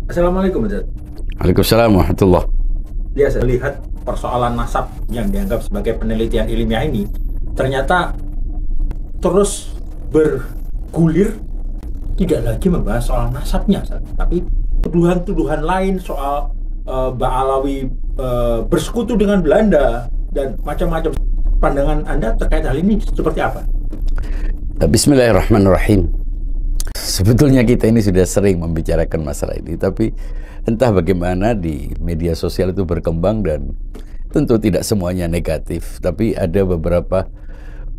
Assalamualaikum, Ustaz. Waalaikumsalam warahmatullah. Dia saya lihat persoalan nasab yang dianggap sebagai penelitian ilmiah ini ternyata terus bergulir, tidak lagi membahas soal nasabnya, Ustaz, tapi tuduhan-tuduhan lain soal Mbak Alawi bersekutu dengan Belanda dan macam-macam. Pandangan Anda terkait hal ini seperti apa? Bismillahirrahmanirrahim. Sebetulnya kita ini sudah sering membicarakan masalah ini, tapi entah bagaimana di media sosial itu berkembang dan tentu tidak semuanya negatif, tapi ada beberapa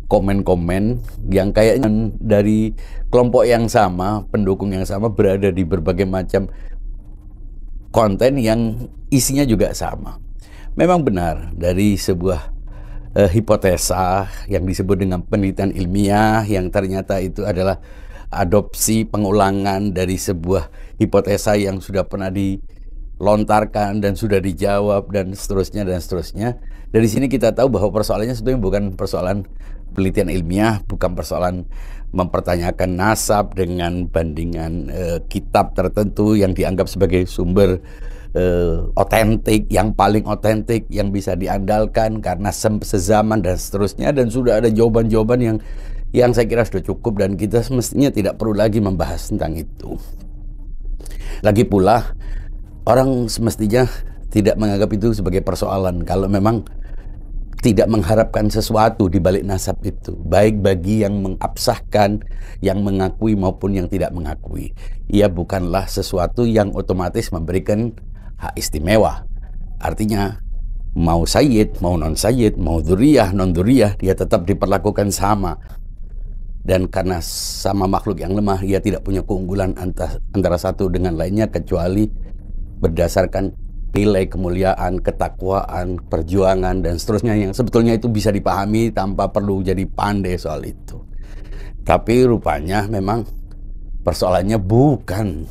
komen-komen yang kayaknya dari kelompok yang sama, pendukung yang sama, berada di berbagai macam konten yang isinya juga sama. Memang benar dari sebuah hipotesa yang disebut dengan penelitian ilmiah yang ternyata itu adalah adopsi pengulangan dari sebuah hipotesa yang sudah pernah dilontarkan dan sudah dijawab dan seterusnya dan seterusnya. Dari sini kita tahu bahwa persoalannya sebetulnya bukan persoalan penelitian ilmiah, bukan persoalan mempertanyakan nasab dengan bandingan kitab tertentu yang dianggap sebagai sumber otentik, yang paling otentik, yang bisa diandalkan karena sezaman dan seterusnya, dan sudah ada jawaban-jawaban yang saya kira sudah cukup dan kita semestinya tidak perlu lagi membahas tentang itu. Lagi pula orang semestinya tidak menganggap itu sebagai persoalan kalau memang tidak mengharapkan sesuatu di balik nasab itu, baik bagi yang mengabsahkan, yang mengakui maupun yang tidak mengakui. Ia bukanlah sesuatu yang otomatis memberikan hak istimewa. Artinya mau sayyid, mau non sayyid, mau dzurriyah, non dzurriyah, dia tetap diperlakukan sama. Dan karena sama makhluk yang lemah, ia tidak punya keunggulan antara satu dengan lainnya kecuali berdasarkan nilai kemuliaan, ketakwaan, perjuangan, dan seterusnya yang sebetulnya itu bisa dipahami tanpa perlu jadi pandai soal itu. Tapi rupanya memang persoalannya bukan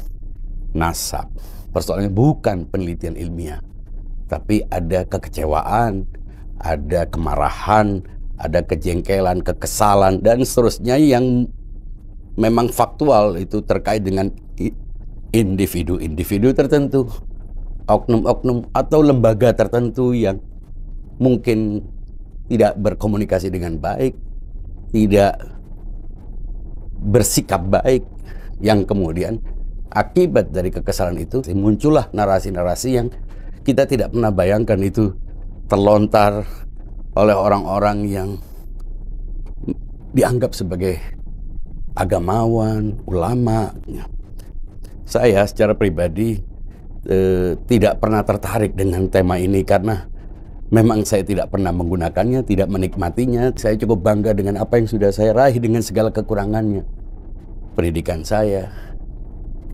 nasab, persoalannya bukan penelitian ilmiah, tapi ada kekecewaan, ada kemarahan, ada kejengkelan, kekesalan, dan seterusnya yang memang faktual itu terkait dengan individu-individu tertentu, oknum-oknum atau lembaga tertentu yang mungkin tidak berkomunikasi dengan baik, tidak bersikap baik, yang kemudian akibat dari kekesalan itu muncullah narasi-narasi yang kita tidak pernah bayangkan itu terlontar oleh orang-orang yang dianggap sebagai agamawan, ulama. Saya secara pribadi tidak pernah tertarik dengan tema ini karena memang saya tidak pernah menggunakannya, tidak menikmatinya. Saya cukup bangga dengan apa yang sudah saya raih dengan segala kekurangannya. Pendidikan saya,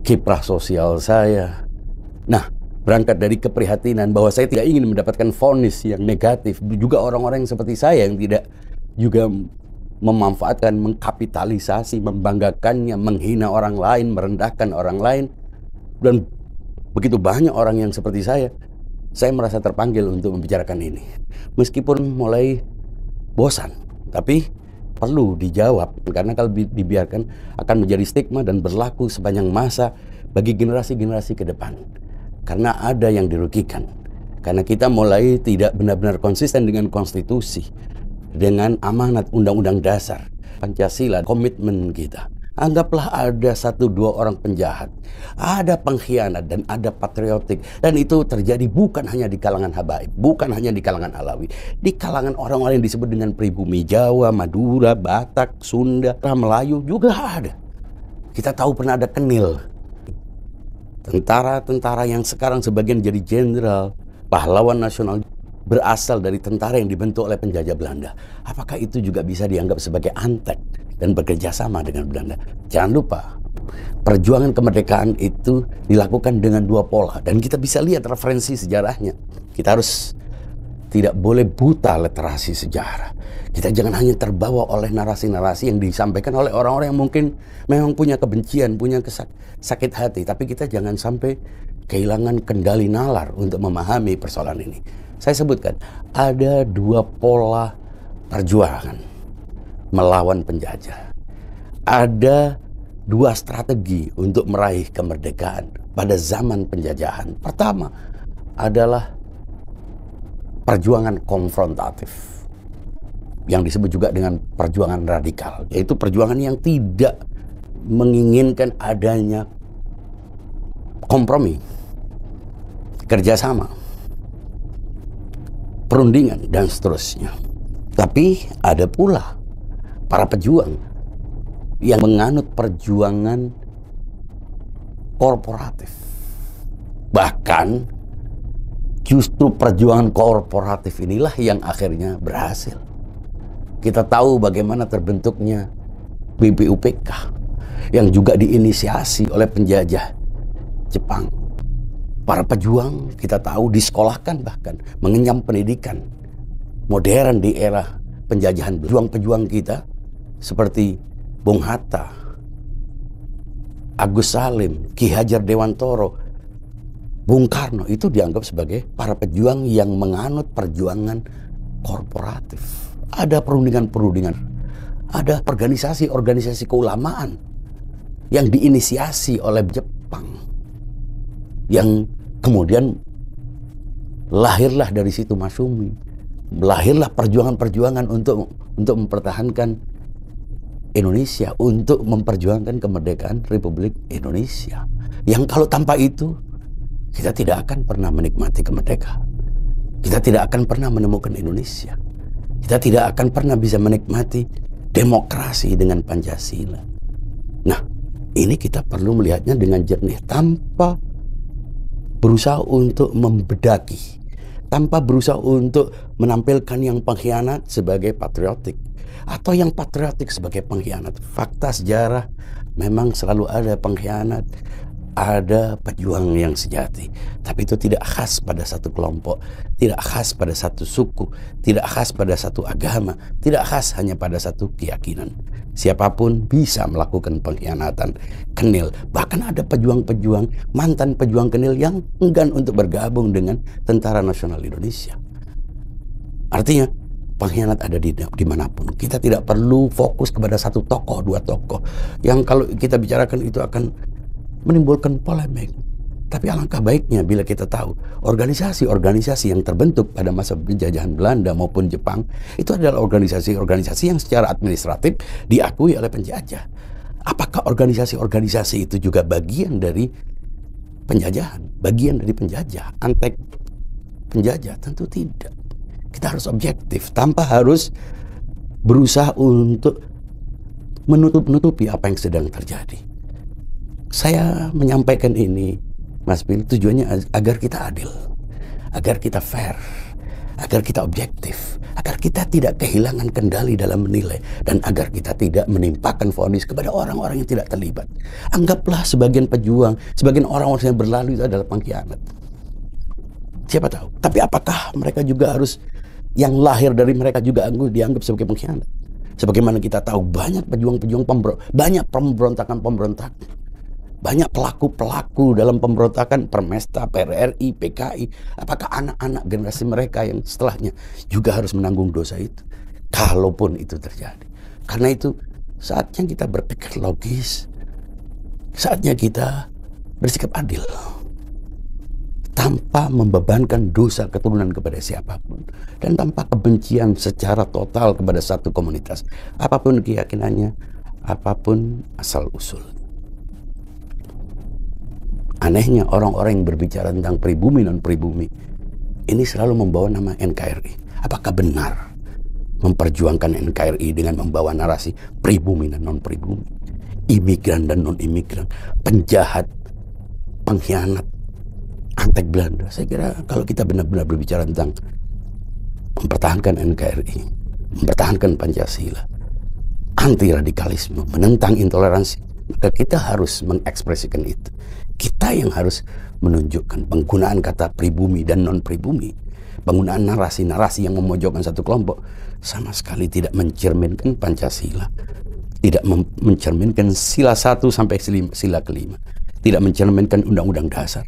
kiprah sosial saya. Nah, berangkat dari keprihatinan bahwa saya tidak ingin mendapatkan vonis yang negatif. Juga orang-orang yang seperti saya yang tidak juga memanfaatkan, mengkapitalisasi, membanggakannya, menghina orang lain, merendahkan orang lain. Dan begitu banyak orang yang seperti saya merasa terpanggil untuk membicarakan ini. Meskipun mulai bosan, tapi perlu dijawab. Karena kalau dibiarkan akan menjadi stigma dan berlaku sepanjang masa bagi generasi-generasi ke depan. Karena ada yang dirugikan. Karena kita mulai tidak benar-benar konsisten dengan konstitusi, dengan amanat undang-undang dasar, Pancasila, komitmen kita. Anggaplah ada 1-2 orang penjahat, ada pengkhianat dan ada patriotik. Dan itu terjadi bukan hanya di kalangan habaib, bukan hanya di kalangan Alawi, di kalangan orang-orang yang disebut dengan pribumi Jawa, Madura, Batak, Sunda, Melayu juga ada. Kita tahu pernah ada Kenil, tentara-tentara yang sekarang sebagian jadi jenderal, pahlawan nasional, berasal dari tentara yang dibentuk oleh penjajah Belanda. Apakah itu juga bisa dianggap sebagai antek dan bekerja sama dengan Belanda? Jangan lupa, perjuangan kemerdekaan itu dilakukan dengan 2 pola. Dan kita bisa lihat referensi sejarahnya. Kita harus tidak boleh buta literasi sejarah. Kita jangan hanya terbawa oleh narasi-narasi yang disampaikan oleh orang-orang yang mungkin memang punya kebencian, punya sakit hati. Tapi kita jangan sampai kehilangan kendali nalar untuk memahami persoalan ini. Saya sebutkan, ada 2 pola perjuangan melawan penjajah. Ada dua strategi untuk meraih kemerdekaan pada zaman penjajahan. Pertama adalah perjuangan konfrontatif, yang disebut juga dengan perjuangan radikal, yaitu perjuangan yang tidak menginginkan adanya kompromi, kerjasama, perundingan, dan seterusnya. Tapi ada pula para pejuang yang menganut perjuangan korporatif. Bahkan justru perjuangan korporatif inilah yang akhirnya berhasil. Kita tahu bagaimana terbentuknya BPUPK yang juga diinisiasi oleh penjajah Jepang. Para pejuang kita tahu disekolahkan, bahkan mengenyam pendidikan modern di era penjajahan. Pejuang-pejuang kita seperti Bung Hatta, Agus Salim, Ki Hajar Dewantoro, Bung Karno itu dianggap sebagai para pejuang yang menganut perjuangan korporatif. Ada perundingan-perundingan, ada organisasi-organisasi keulamaan yang diinisiasi oleh Jepang, yang kemudian lahirlah dari situ Masyumi, lahirlah perjuangan-perjuangan untuk mempertahankan Indonesia, untuk memperjuangkan kemerdekaan Republik Indonesia. Yang kalau tanpa itu kita tidak akan pernah menikmati kemerdekaan. Kita tidak akan pernah menemukan Indonesia. Kita tidak akan pernah bisa menikmati demokrasi dengan Pancasila. Nah, ini kita perlu melihatnya dengan jernih, tanpa berusaha untuk membedaki, tanpa berusaha untuk menampilkan yang pengkhianat sebagai patriotik atau yang patriotik sebagai pengkhianat. Fakta sejarah memang selalu ada pengkhianat, ada pejuang yang sejati. Tapi itu tidak khas pada satu kelompok, tidak khas pada satu suku, tidak khas pada satu agama, tidak khas hanya pada satu keyakinan. Siapapun bisa melakukan pengkhianatan. Kenil, bahkan ada pejuang-pejuang, mantan pejuang Kenil yang enggan untuk bergabung dengan Tentara Nasional Indonesia. Artinya pengkhianat ada dimanapun. Kita tidak perlu fokus kepada satu tokoh, dua tokoh yang kalau kita bicarakan itu akan menimbulkan polemik. Tapi alangkah baiknya bila kita tahu organisasi-organisasi yang terbentuk pada masa penjajahan Belanda maupun Jepang itu adalah organisasi-organisasi yang secara administratif diakui oleh penjajah. Apakah organisasi-organisasi itu juga bagian dari penjajahan, bagian dari penjajah, antek penjajah? Tentu tidak. Kita harus objektif, tanpa harus berusaha untuk menutupi apa yang sedang terjadi. Saya menyampaikan ini, Mas Bill, tujuannya agar kita adil, agar kita fair, agar kita objektif, agar kita tidak kehilangan kendali dalam menilai, dan agar kita tidak menimpakan vonis kepada orang-orang yang tidak terlibat. Anggaplah sebagian pejuang, sebagian orang-orang yang berlalu itu adalah pengkhianat. Siapa tahu. Tapi apakah mereka juga harus, yang lahir dari mereka juga dianggap sebagai pengkhianat? Sebagaimana kita tahu banyak pejuang-pejuang banyak pemberontakan-pemberontakan, banyak pelaku-pelaku dalam pemberontakan Permesta, PRRI, PKI. Apakah anak-anak generasi mereka yang setelahnya juga harus menanggung dosa itu? Kalaupun itu terjadi. Karena itu saatnya kita berpikir logis, saatnya kita bersikap adil, tanpa membebankan dosa keturunan kepada siapapun, dan tanpa kebencian secara total kepada satu komunitas, apapun keyakinannya, apapun asal usul. Anehnya orang-orang yang berbicara tentang pribumi non pribumi ini selalu membawa nama NKRI. Apakah benar memperjuangkan NKRI dengan membawa narasi pribumi dan non pribumi, imigran dan non imigran, penjahat, pengkhianat, antek Belanda? Saya kira kalau kita benar-benar berbicara tentang mempertahankan NKRI, mempertahankan Pancasila, anti radikalisme, menentang intoleransi, maka kita harus mengekspresikan itu. Kita yang harus menunjukkan penggunaan kata pribumi dan non pribumi, penggunaan narasi-narasi yang memojokkan satu kelompok sama sekali tidak mencerminkan Pancasila, tidak mencerminkan sila 1 sampai sila kelima, tidak mencerminkan undang-undang dasar,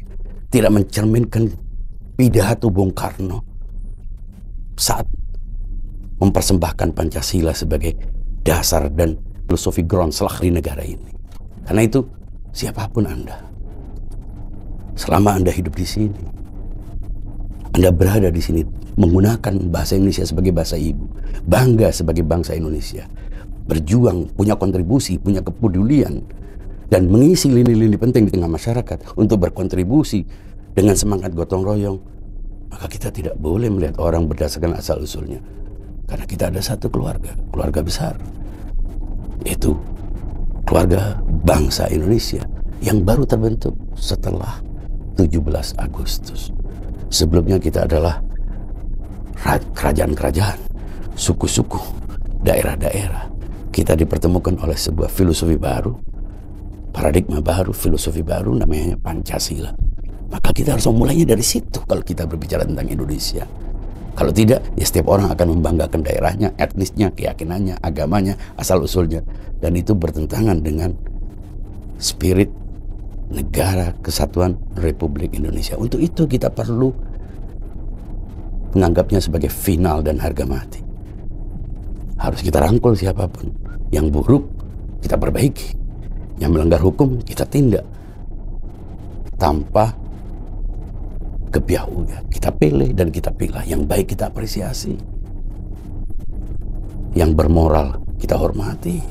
tidak mencerminkan pidato Bung Karno saat mempersembahkan Pancasila sebagai dasar dan filosofi ground selak di negara ini. Karena itu, siapapun Anda, selama Anda hidup di sini, Anda berada di sini menggunakan bahasa Indonesia sebagai bahasa ibu, bangga sebagai bangsa Indonesia, berjuang, punya kontribusi, punya kepedulian, dan mengisi lini-lini penting di tengah masyarakat untuk berkontribusi dengan semangat gotong royong, maka kita tidak boleh melihat orang berdasarkan asal-usulnya. Karena kita ada satu keluarga besar, yaitu keluarga bangsa Indonesia yang baru terbentuk setelah 17 Agustus. Sebelumnya kita adalah kerajaan-kerajaan, suku-suku, daerah-daerah. Kita dipertemukan oleh sebuah filosofi baru, paradigma baru, filosofi baru, namanya Pancasila. Maka kita harus memulainya dari situ kalau kita berbicara tentang Indonesia. Kalau tidak, ya setiap orang akan membanggakan daerahnya, etnisnya, keyakinannya, agamanya, asal-usulnya. Dan itu bertentangan dengan spirit negara kesatuan Republik Indonesia. Untuk itu kita perlu menganggapnya sebagai final dan harga mati. Harus kita rangkul siapapun. Yang buruk kita perbaiki, yang melanggar hukum kita tindak tanpa kebiauan. Kita pilih dan kita pilih. Yang baik kita apresiasi, yang bermoral kita hormati,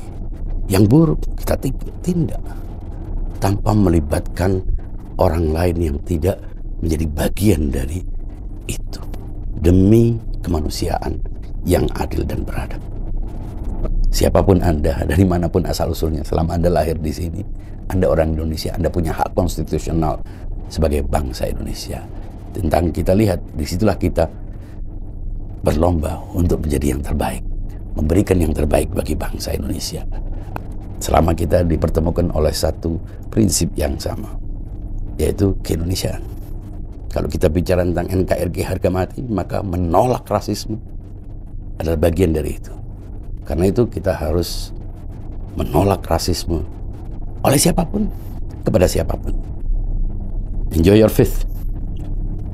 yang buruk kita tindak tanpa melibatkan orang lain yang tidak menjadi bagian dari itu, demi kemanusiaan yang adil dan beradab. Siapapun Anda, dari manapun asal-usulnya, selama Anda lahir di sini, Anda orang Indonesia, Anda punya hak konstitusional sebagai bangsa Indonesia. Tentang kita lihat, disitulah kita berlomba untuk menjadi yang terbaik, memberikan yang terbaik bagi bangsa Indonesia. Selama kita dipertemukan oleh satu prinsip yang sama, yaitu keindonesiaan. Kalau kita bicara tentang NKRI harga mati, maka menolak rasisme adalah bagian dari itu. Karena itu kita harus menolak rasisme oleh siapapun, kepada siapapun. Enjoy your faith.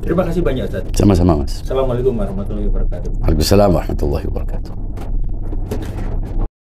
Terima kasih banyak, Ustaz. Sama-sama, Mas. Assalamualaikum warahmatullahi wabarakatuh. Waalaikumsalam warahmatullahi wabarakatuh.